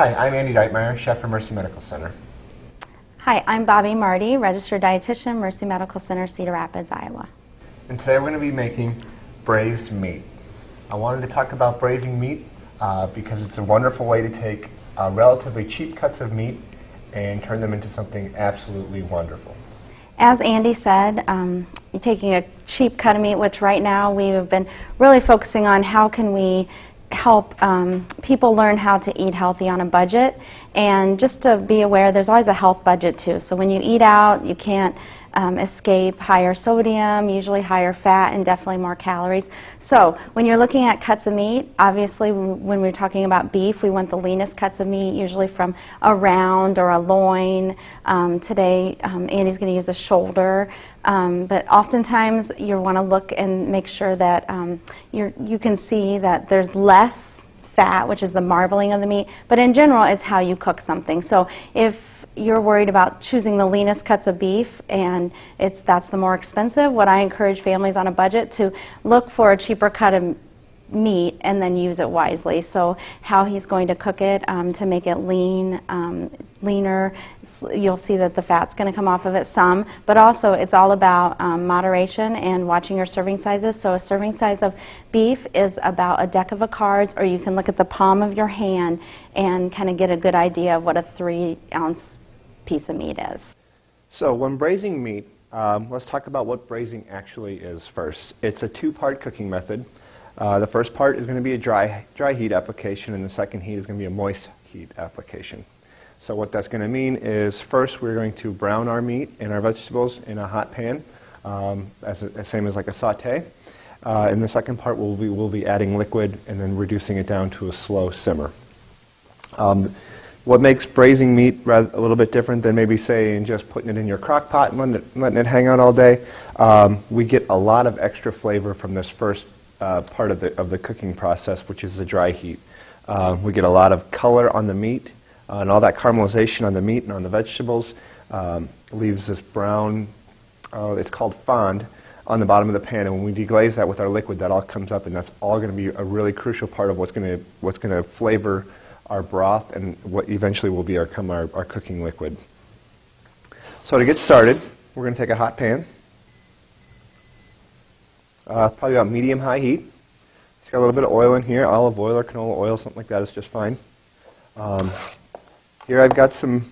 Hi, I'm Andy Deitmeyer, chef for Mercy Medical Center. Hi, I'm Bobby Marty, registered dietitian, Mercy Medical Center, Cedar Rapids, Iowa. And today we're going to be making braised meat. I wanted to talk about braising meat because it's a wonderful way to take relatively cheap cuts of meat and turn them into something absolutely wonderful. As Andy said, you're taking a cheap cut of meat, which right now we have been really focusing on how can we help people learn how to eat healthy on a budget. And just to be aware, there's always a health budget too. So when you eat out, you can't escape higher sodium, usually higher fat, and definitely more calories. So when you're looking at cuts of meat, obviously when we're talking about beef, we want the leanest cuts of meat, usually from a round or a loin. Today, Andy's going to use a shoulder. But oftentimes you want to look and make sure that you can see that there's less fat, which is the marbling of the meat. But in general, it's how you cook something. So if you're worried about choosing the leanest cuts of beef and that's the more expensive, what I encourage families on a budget to look for a cheaper cut of meat and then use it wisely. So how he's going to cook it to make it leaner, you'll see that the fat's going to come off of it some, but also it's all about moderation and watching your serving sizes. So a serving size of beef is about a deck of cards, or you can look at the palm of your hand and kind of get a good idea of what a 3-ounce piece of meat is. So when braising meat, let's talk about what braising actually is first. It's a two-part cooking method. The first part is going to be a dry heat application, and the second heat is going to be a moist heat application. So what that's going to mean is first we're going to brown our meat and our vegetables in a hot pan, same as like a sauté. In the second part we'll be adding liquid and then reducing it down to a slow simmer. What makes braising meat a little bit different than maybe saying just putting it in your crock pot and letting it hang out all day, we get a lot of extra flavor from this first part of the cooking process, which is the dry heat. We get a lot of color on the meat, and all that caramelization on the meat and on the vegetables leaves this brown, it's called fond, on the bottom of the pan. And when we deglaze that with our liquid, that all comes up, and that's all going to be a really crucial part of what's going to flavor our broth and what eventually will be our cooking liquid. So to get started, we're going to take a hot pan, probably about medium-high heat. It's got a little bit of oil in here, olive oil or canola oil, something like that is just fine. Here I've got some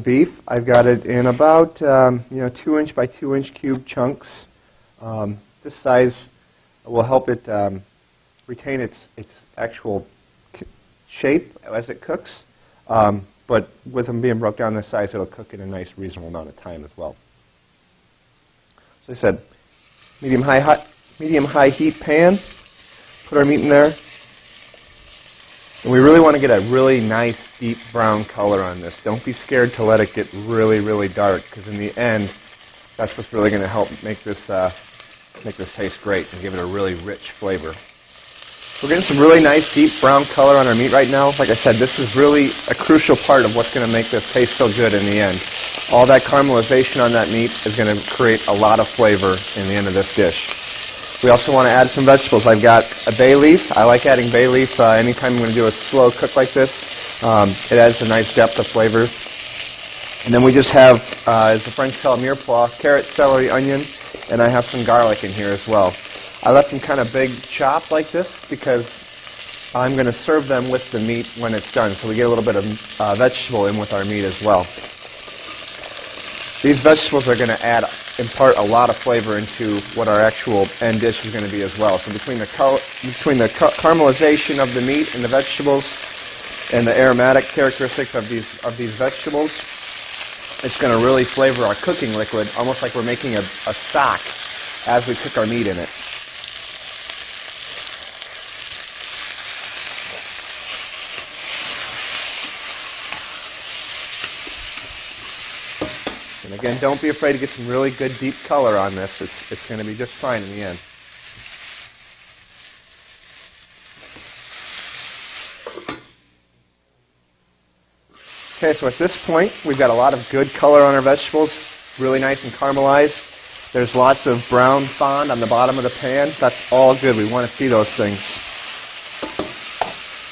beef. I've got it in about 2-inch by 2-inch cube chunks. This size will help it retain its actual shape as it cooks, but with them being broke down this size, it'll cook in a nice, reasonable amount of time as well. So I said, medium-high heat pan. Put our meat in there. And we really want to get a really nice, deep brown color on this. Don't be scared to let it get really, really dark, because in the end, that's what's really going to help make this taste great and give it a really rich flavor. We're getting some really nice, deep brown color on our meat right now. Like I said, this is really a crucial part of what's going to make this taste so good in the end. All that caramelization on that meat is going to create a lot of flavor in the end of this dish. We also want to add some vegetables. I've got a bay leaf. I like adding bay leaf anytime I'm going to do a slow cook like this. It adds a nice depth of flavor. And then we just have, as the French call it, mirepoix, carrot, celery, onion, and I have some garlic in here as well. I left them kind of big chopped like this because I'm going to serve them with the meat when it's done, so we get a little bit of vegetable in with our meat as well. These vegetables are going to impart a lot of flavor into what our actual end dish is going to be as well. So between the caramelization of the meat and the vegetables and the aromatic characteristics of these vegetables, it's going to really flavor our cooking liquid, almost like we're making a stock as we cook our meat in it. And again, don't be afraid to get some really good deep color on this. It's going to be just fine in the end. Okay, so at this point, we've got a lot of good color on our vegetables, really nice and caramelized. There's lots of brown fond on the bottom of the pan. That's all good. We want to see those things.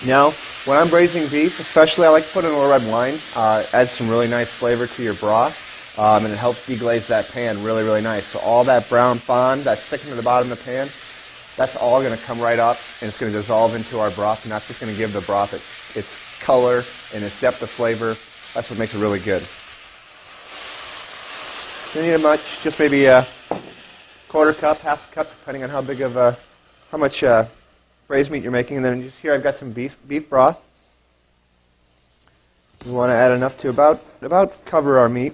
Now, When I'm braising beef, especially, I like to put in a little red wine. Adds some really nice flavor to your broth, and it helps deglaze that pan really, really nice. So all that brown fond that's sticking to the bottom of the pan, that's all going to come right up, and it's going to dissolve into our broth, and that's just going to give the broth its color and its depth of flavor. That's what makes it really good. You don't need much, just maybe a quarter cup, half a cup, depending on how big of how much braised meat you're making. And then just here I've got some beef broth. We want to add enough to about cover our meat.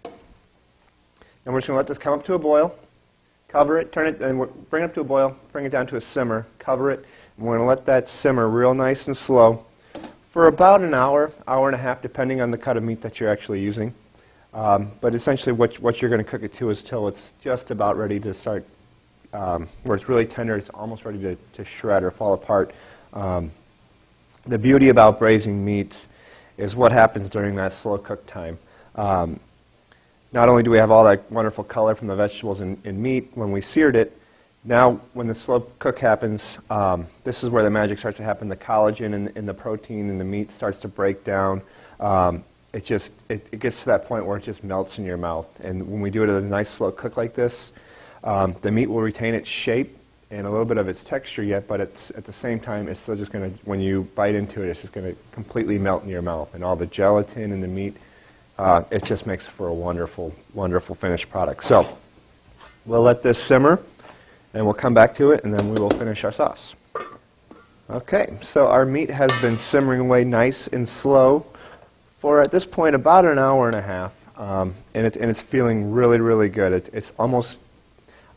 And we're just going to let this come up to a boil. Cover it, turn it, and bring it up to a boil, bring it down to a simmer, cover it, and we're going to let that simmer real nice and slow for about an hour, hour and a half, depending on the cut of meat that you're actually using. But essentially what you're going to cook it to is till it's just about ready to start, where it's really tender, it's almost ready to shred or fall apart. The beauty about braising meats is what happens during that slow cook time. Not only do we have all that wonderful color from the vegetables and meat when we seared it, now when the slow cook happens, this is where the magic starts to happen. The collagen and the protein in the meat starts to break down. It gets to that point where it just melts in your mouth. And when we do it at a nice slow cook like this, the meat will retain its shape and a little bit of its texture yet, but at the same time, it's still just going to, when you bite into it, it's just going to completely melt in your mouth. And all the gelatin in the meat, it just makes for a wonderful, wonderful finished product. So we'll let this simmer, and we'll come back to it, and then we will finish our sauce. Okay, so our meat has been simmering away nice and slow for, at this point, about an hour and a half, and it's feeling really, really good. It's almost,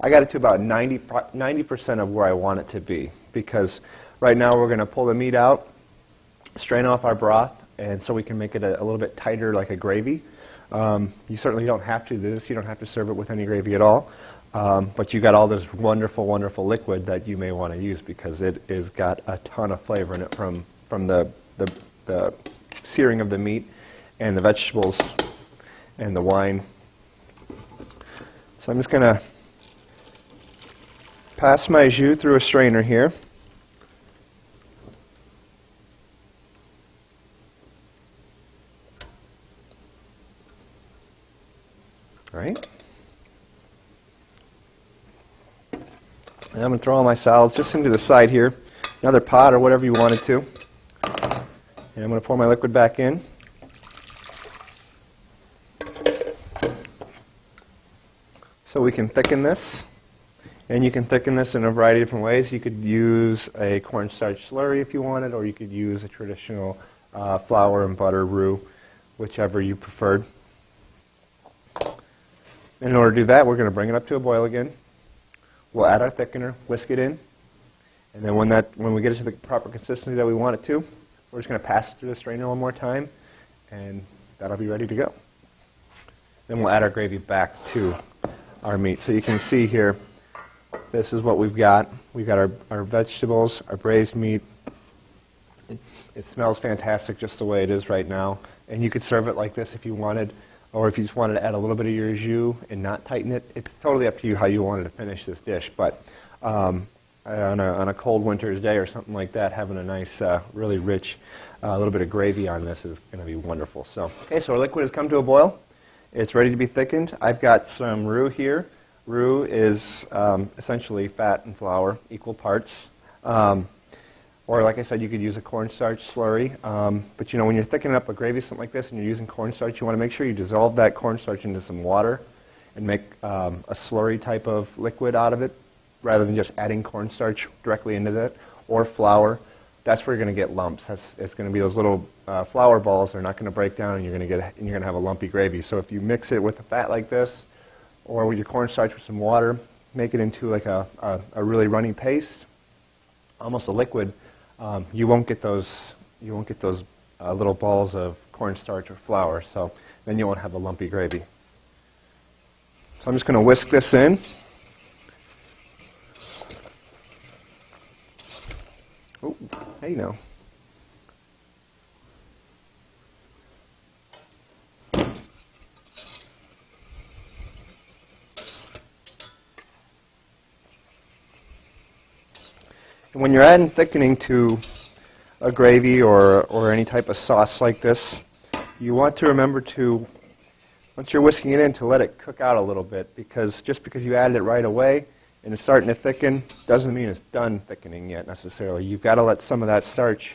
I got it to about 90% of where I want it to be, because right now we're going to pull the meat out, strain off our broth, and so we can make it a little bit tighter, like a gravy. You certainly don't have to do this. You don't have to serve it with any gravy at all. But you got all this wonderful, wonderful liquid that you may want to use, because it has got a ton of flavor in it from the searing of the meat and the vegetables and the wine. So I'm just going to pass my jus through a strainer here. All right. And I'm going to throw all my salads just into the side here, another pot or whatever you wanted to. And I'm going to pour my liquid back in. So we can thicken this. And you can thicken this in a variety of different ways. You could use a cornstarch slurry if you wanted, or you could use a traditional flour and butter roux, whichever you preferred. And in order to do that, we're going to bring it up to a boil again. We'll add our thickener, whisk it in, and then when we get it to the proper consistency that we want it to, we're just going to pass it through the strainer one more time, and that'll be ready to go. Then we'll add our gravy back to our meat. So you can see here, this is what we've got. We've got our vegetables, our braised meat. It smells fantastic just the way it is right now, and you could serve it like this if you wanted. Or if you just wanted to add a little bit of your jus and not tighten it, it's totally up to you how you wanted to finish this dish. But on a cold winter's day or something like that, having a nice, really rich, little bit of gravy on this is going to be wonderful. So, okay, so our liquid has come to a boil. It's ready to be thickened. I've got some roux here. Roux is essentially fat and flour, equal parts. Or, like I said, you could use a cornstarch slurry. But, you know, when you're thickening up a gravy, something like this, and you're using cornstarch, you want to make sure you dissolve that cornstarch into some water and make a slurry type of liquid out of it, rather than just adding cornstarch directly into that, or flour. That's where you're going to get lumps. It's going to be those little flour balls. They're not going to break down, and you're going to have a lumpy gravy. So if you mix it with a fat like this, or with your cornstarch with some water, make it into like a really runny paste, almost a liquid. You won't get those little balls of cornstarch or flour, so then you won't have a lumpy gravy. So I'm just going to whisk this in. Oh, hey now. When you're adding thickening to a gravy or any type of sauce like this, you want to remember to, once you're whisking it in, to let it cook out a little bit, because just because you added it right away and it's starting to thicken doesn't mean it's done thickening yet necessarily. You've got to let some of that starch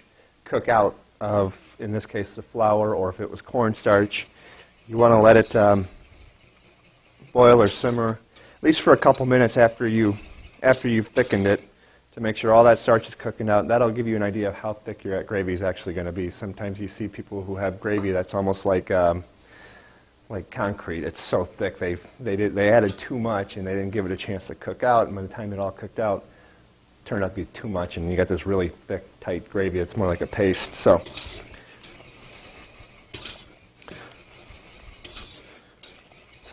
cook out of, in this case, the flour, or if it was cornstarch, you want to let it boil or simmer at least for a couple minutes after you've thickened it, to make sure all that starch is cooking out. That'll give you an idea of how thick your gravy is actually going to be. Sometimes you see people who have gravy that's almost like concrete. It's so thick they added too much and they didn't give it a chance to cook out, and by the time it all cooked out, it turned out to be too much, and you got this really thick, tight gravy. It's more like a paste. So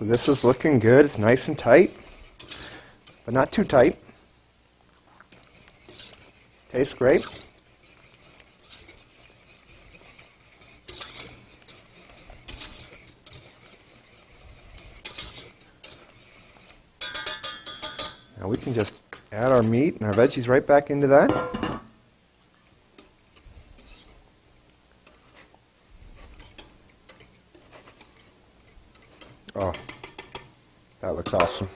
this is looking good. It's nice and tight, but not too tight. Tastes great. Now we can just add our meat and our veggies right back into that. Oh, that looks awesome.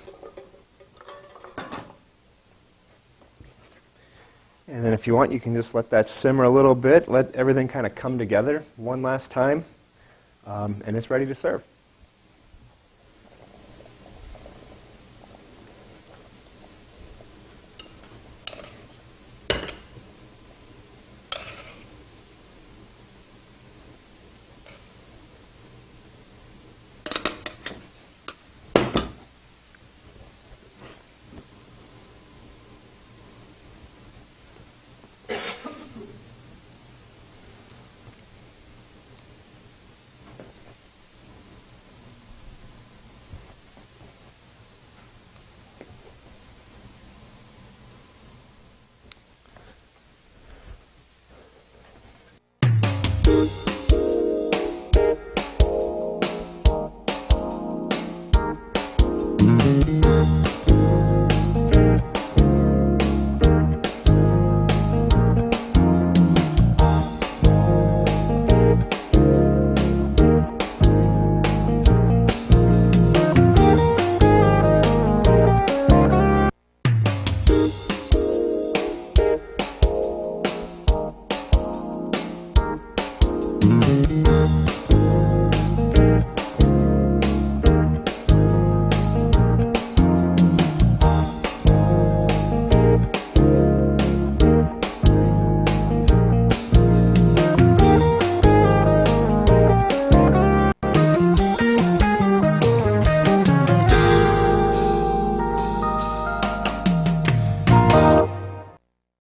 And then if you want, you can just let that simmer a little bit, let everything kind of come together one last time, and it's ready to serve.